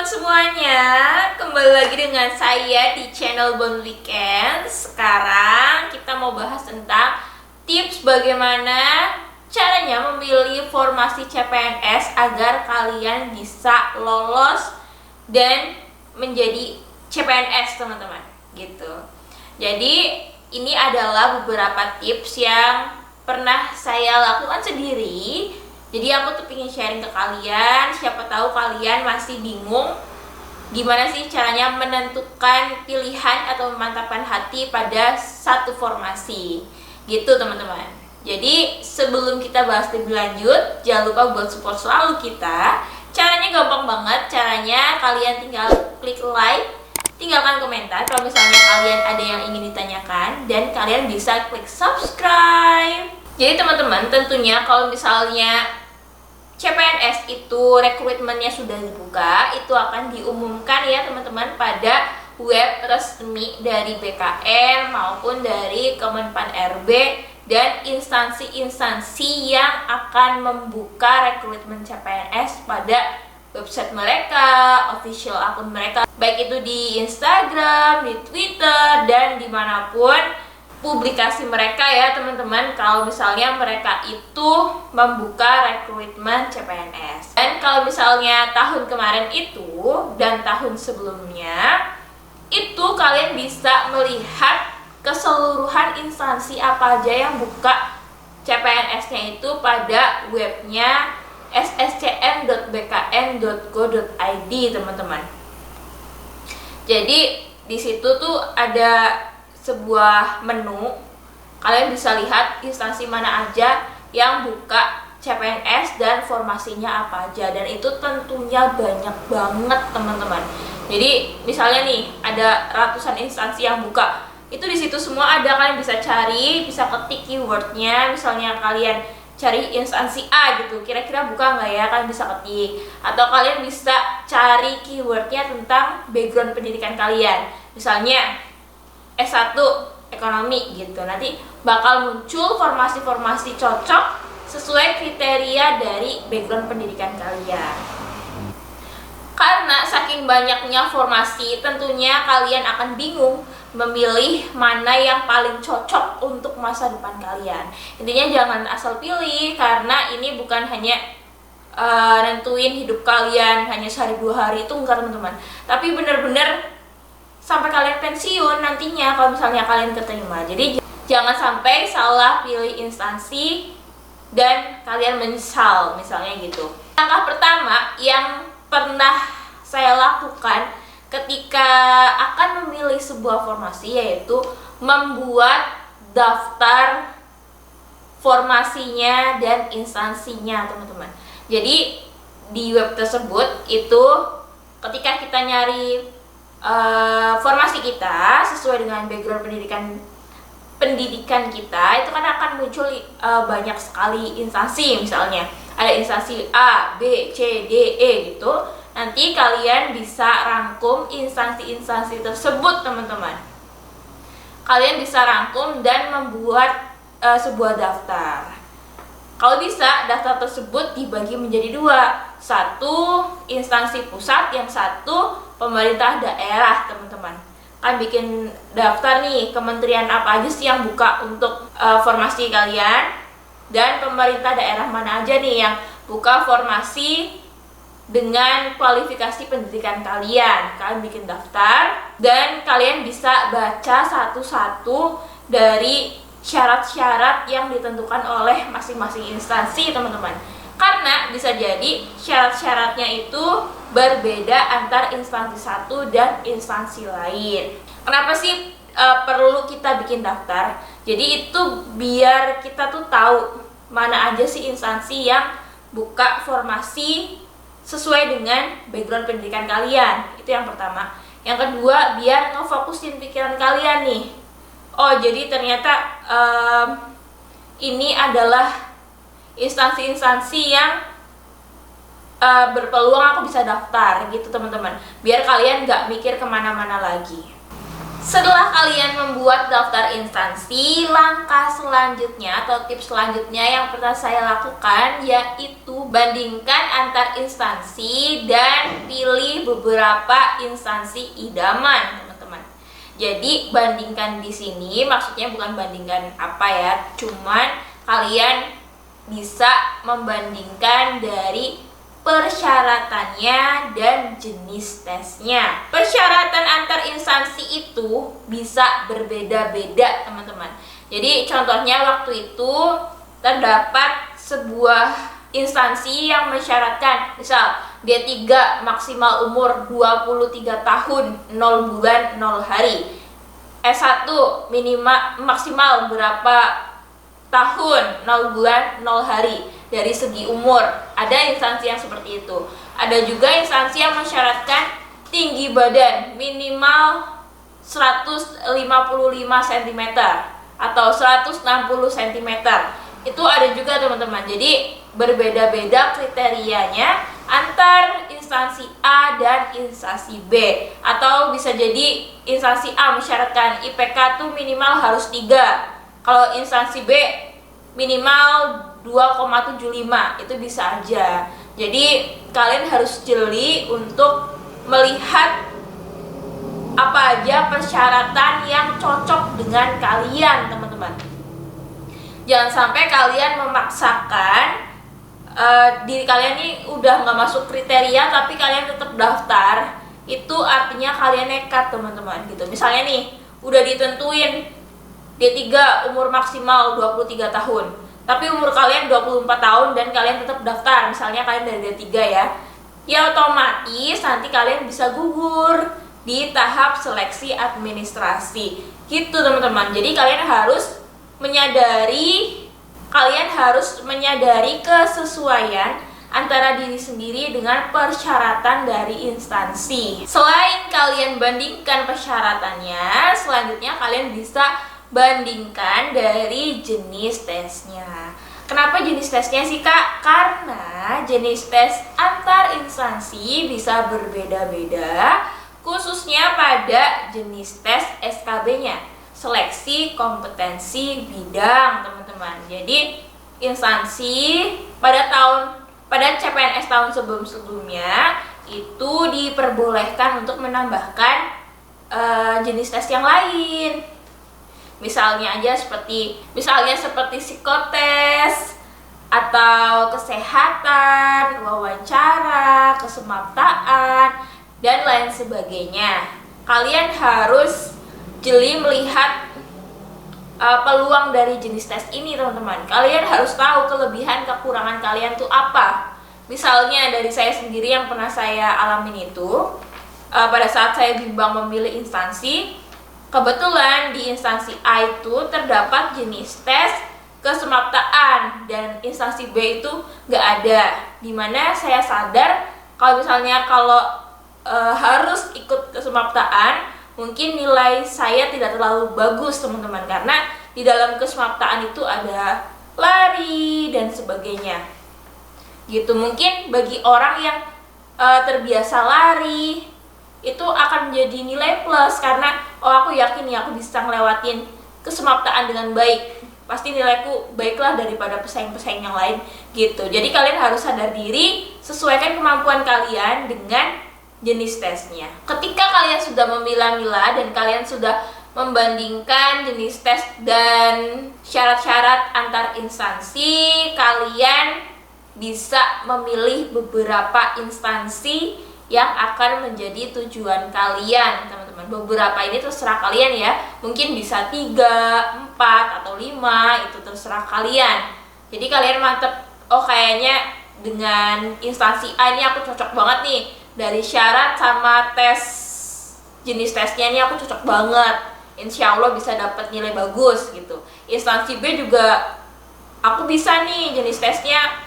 semuanya, kembali lagi dengan saya di channel Bon Weekend. Sekarang kita mau bahas tentang tips bagaimana caranya memilih formasi CPNS agar kalian bisa lolos dan menjadi CPNS, teman-teman, gitu. Jadi ini adalah beberapa tips yang pernah saya lakukan sendiri. Jadi aku tuh pengen sharing ke kalian, siapa tahu kalian masih bingung gimana sih caranya menentukan pilihan atau memantapkan hati pada satu formasi. Gitu, teman-teman. Jadi sebelum kita bahas lebih lanjut, jangan lupa buat support selalu kita. Caranya gampang banget, caranya kalian tinggal klik like, tinggalkan komentar kalau misalnya kalian ada yang ingin ditanyakan, dan kalian bisa klik subscribe. Jadi teman-teman, tentunya kalau misalnya CPNS itu rekrutmennya sudah dibuka, itu akan diumumkan ya teman-teman pada web resmi dari BKN maupun dari Kemenpan RB dan instansi-instansi yang akan membuka rekrutmen CPNS pada website mereka, official akun mereka, baik itu di Instagram, di Twitter, dan dimanapun publikasi mereka ya teman-teman, kalau misalnya mereka itu membuka rekrutmen CPNS. Dan kalau misalnya tahun kemarin itu dan tahun sebelumnya itu kalian bisa melihat keseluruhan instansi apa aja yang buka CPNS-nya itu pada webnya sscm.bkn.go.id, teman-teman. Jadi di situ tuh ada sebuah menu, kalian bisa lihat instansi mana aja yang buka CPNS dan formasinya apa aja, dan itu tentunya banyak banget teman-teman. Jadi misalnya nih ada ratusan instansi yang buka, itu di situ semua ada, kalian bisa cari, bisa ketik keywordnya. Misalnya kalian cari instansi A gitu, kira-kira buka nggak ya, kalian bisa ketik. Atau kalian bisa cari keywordnya tentang background pendidikan kalian, misalnya S1 ekonomi gitu, nanti bakal muncul formasi-formasi cocok sesuai kriteria dari background pendidikan kalian. Karena saking banyaknya formasi, tentunya kalian akan bingung memilih mana yang paling cocok untuk masa depan kalian. Intinya jangan asal pilih, karena ini bukan hanya nentuin hidup kalian hanya sehari dua hari, itu enggak teman-teman, tapi bener-bener sampai kalian pensiun nantinya kalau misalnya kalian keterima. Jadi jangan sampai salah pilih instansi dan kalian menyesal, misalnya gitu. Langkah pertama yang pernah saya lakukan ketika akan memilih sebuah formasi yaitu membuat daftar formasinya dan instansinya, teman-teman. Jadi di web tersebut itu ketika kita nyari formasi kita sesuai dengan background pendidikan kita, itu kan akan muncul banyak sekali instansi. Misalnya ada instansi A, B, C, D, E gitu. Nanti kalian bisa rangkum instansi-instansi tersebut, teman-teman. Kalian bisa rangkum dan membuat sebuah daftar. Kalau bisa, daftar tersebut dibagi menjadi dua. Satu instansi pusat, yang satu pemerintah daerah, teman-teman. Kalian bikin daftar nih, kementerian apa aja sih yang buka untuk formasi kalian, dan pemerintah daerah mana aja nih yang buka formasi dengan kualifikasi pendidikan kalian. Kalian bikin daftar dan kalian bisa baca satu-satu dari syarat-syarat yang ditentukan oleh masing-masing instansi, teman-teman. Karena bisa jadi syarat-syaratnya itu berbeda antar instansi satu dan instansi lain. Kenapa sih perlu kita bikin daftar? Jadi itu biar kita tuh tahu mana aja sih instansi yang buka formasi sesuai dengan background pendidikan kalian. Itu yang pertama. Yang kedua, biar ngefokusin pikiran kalian nih. Oh, jadi ternyata ini adalah instansi-instansi yang berpeluang aku bisa daftar gitu, teman-teman. Biar kalian nggak mikir kemana-mana lagi. Setelah kalian membuat daftar instansi, langkah selanjutnya atau tips selanjutnya yang pernah saya lakukan yaitu bandingkan antar instansi dan kalian pilih beberapa instansi idaman, teman-teman. Jadi bandingkan di sini maksudnya bukan bandingkan apa ya, cuman kalian bisa membandingkan dari persyaratannya dan jenis tesnya. Persyaratan antar instansi itu bisa berbeda-beda, teman-teman. Jadi contohnya waktu itu terdapat sebuah instansi yang mensyaratkan misal D3 maksimal umur 23 tahun 0 bulan 0 hari, S1 maksimal berapa tahun 0 bulan 0 hari dari segi umur. Ada instansi yang seperti itu. Ada juga instansi yang mensyaratkan tinggi badan minimal 155 cm atau 160 cm. Itu ada juga, teman-teman. Jadi berbeda-beda kriterianya antar instansi A dan instansi B. Atau bisa jadi instansi A mensyaratkan IPK tuh minimal harus 3. Kalau instansi B minimal 2,75, itu bisa aja. Jadi kalian harus jeli untuk melihat apa aja persyaratan yang cocok dengan kalian, teman-teman. Jangan sampai kalian memaksakan diri kalian ini udah nggak masuk kriteria tapi kalian tetap daftar. Itu artinya kalian nekat, teman-teman, gitu. Misalnya nih udah ditentuin D3 umur maksimal 23 tahun, tapi umur kalian 24 tahun dan kalian tetap daftar. Misalnya kalian dari D3 ya otomatis nanti kalian bisa gugur di tahap seleksi administrasi, gitu, teman-teman. Jadi kalian harus menyadari kesesuaian antara diri sendiri dengan persyaratan dari instansi. Selain kalian bandingkan persyaratannya, selanjutnya kalian bisa bandingkan dari jenis tesnya. Kenapa jenis tesnya sih, Kak? Karena jenis tes antar instansi bisa berbeda-beda, khususnya pada jenis tes SKB-nya, seleksi kompetensi bidang, teman-teman. Jadi instansi pada CPNS tahun sebelumnya itu diperbolehkan untuk menambahkan jenis tes yang lain. Misalnya seperti psikotes atau kesehatan, wawancara, kesemaptaan, dan lain sebagainya. Kalian harus jeli melihat peluang dari jenis tes ini, teman-teman. Kalian harus tahu kelebihan kekurangan kalian tuh apa. Misalnya dari saya sendiri yang pernah saya alamin itu, pada saat saya bimbang memilih instansi, kebetulan di instansi A itu terdapat jenis tes kesemaptaan dan instansi B itu nggak ada. Dimana saya sadar kalau misalnya harus ikut kesemaptaan, mungkin nilai saya tidak terlalu bagus, teman-teman, karena di dalam kesemaptaan itu ada lari dan sebagainya, gitu. Mungkin bagi orang yang terbiasa lari itu akan menjadi nilai plus karena aku yakin aku bisa ngelewatin kesemaptaan dengan baik, pasti nilaiku baiklah daripada pesaing-pesaing yang lain, gitu. Jadi kalian harus sadar diri, sesuaikan kemampuan kalian dengan jenis tesnya. Ketika kalian sudah memilah-milah dan kalian sudah membandingkan jenis tes dan syarat-syarat antar instansi, kalian bisa memilih beberapa instansi yang akan menjadi tujuan kalian, teman-teman. Beberapa ini terserah kalian ya, mungkin bisa 3, 4, atau 5, itu terserah kalian. Jadi kalian mantep, kayaknya dengan instansi A ini aku cocok banget nih, dari syarat sama tes jenis tesnya ini aku cocok banget, insya Allah bisa dapat nilai bagus, gitu. Instansi B juga aku bisa nih jenis tesnya,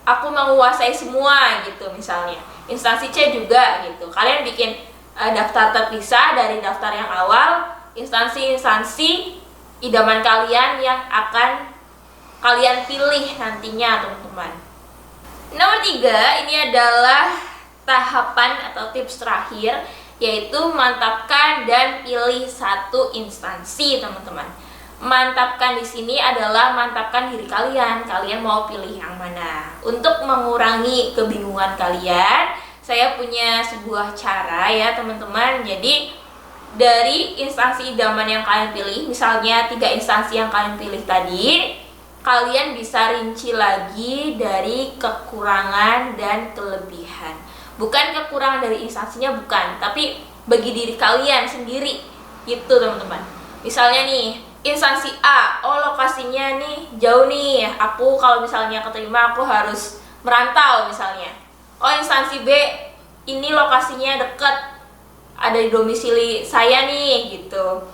aku menguasai semua, gitu misalnya. Instansi C juga, gitu. Kalian bikin daftar terpisah dari daftar yang awal, instansi-instansi idaman kalian yang akan kalian pilih nantinya, teman-teman. Nomor 3, ini adalah tahapan atau tips terakhir, yaitu mantapkan dan pilih satu instansi, teman-teman. Mantapkan di sini adalah mantapkan diri kalian. Kalian mau pilih yang mana? Untuk mengurangi kebingungan kalian, saya punya sebuah cara ya teman-teman. Jadi dari instansi idaman yang kalian pilih, misalnya 3 instansi yang kalian pilih tadi, kalian bisa rinci lagi dari kekurangan dan kelebihan. Bukan kekurangan dari instansinya, bukan, tapi bagi diri kalian sendiri gitu teman-teman. Misalnya nih, instansi A, oh lokasinya nih jauh nih, aku kalau misalnya keterima aku harus merantau misalnya. Oh instansi B, ini lokasinya dekat, ada di domisili saya nih gitu.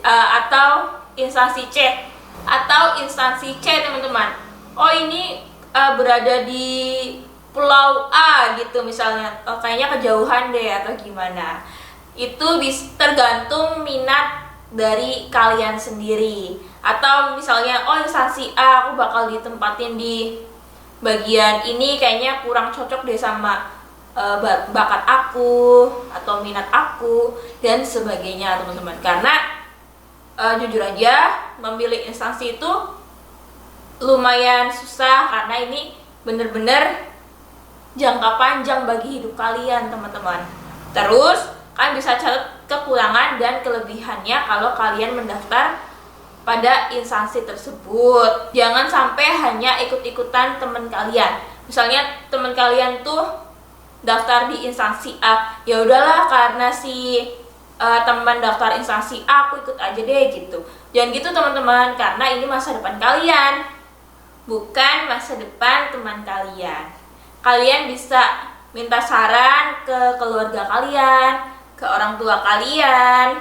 Atau instansi C, teman-teman, oh ini berada di pulau A gitu misalnya, kayaknya kejauhan deh atau gimana. Itu tergantung minat dari kalian sendiri. Atau misalnya, oh instansi A aku bakal ditempatin di bagian ini, kayaknya kurang cocok deh sama bakat aku atau minat aku dan sebagainya teman-teman. Karena jujur aja memilih instansi itu lumayan susah, karena ini bener-bener jangka panjang bagi hidup kalian teman-teman. Terus kalian bisa catat kekurangan dan kelebihannya kalau kalian mendaftar pada instansi tersebut. Jangan sampai hanya ikut-ikutan teman kalian. Misalnya teman kalian tuh daftar di instansi A, ya udahlah karena si teman daftar instansi A, aku ikut aja deh gitu. Jangan gitu teman-teman, karena ini masa depan kalian, bukan masa depan teman kalian. Kalian bisa minta saran ke keluarga kalian, ke orang tua kalian,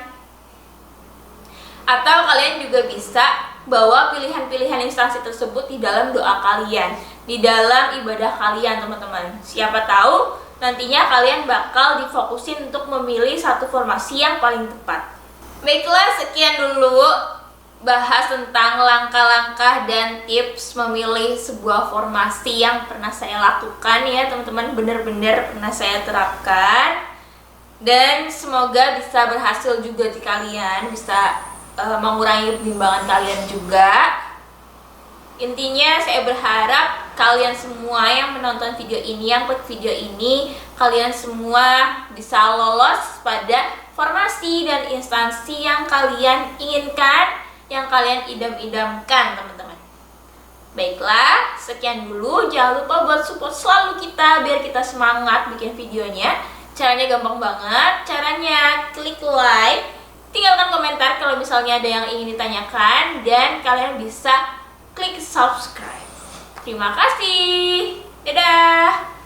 atau kalian juga bisa bawa pilihan-pilihan instansi tersebut di dalam doa kalian, di dalam ibadah kalian teman-teman. Siapa tahu nantinya kalian bakal difokusin untuk memilih satu formasi yang paling tepat. Baiklah, sekian dulu bahas tentang langkah-langkah dan tips memilih sebuah formasi yang pernah saya lakukan ya teman-teman, benar-benar pernah saya terapkan. Dan semoga bisa berhasil juga di kalian, bisa mengurangi kebimbangan kalian juga. Intinya saya berharap kalian semua yang menonton video ini, yang klik video ini, kalian semua bisa lolos pada formasi dan instansi yang kalian inginkan, yang kalian idam-idamkan teman-teman. Baiklah, sekian dulu. Jangan lupa buat support selalu kita biar kita semangat bikin videonya. Caranya gampang banget. Caranya klik like, tinggalkan komentar kalau misalnya ada yang ingin ditanyakan, dan kalian bisa klik subscribe. Terima kasih. Dadah.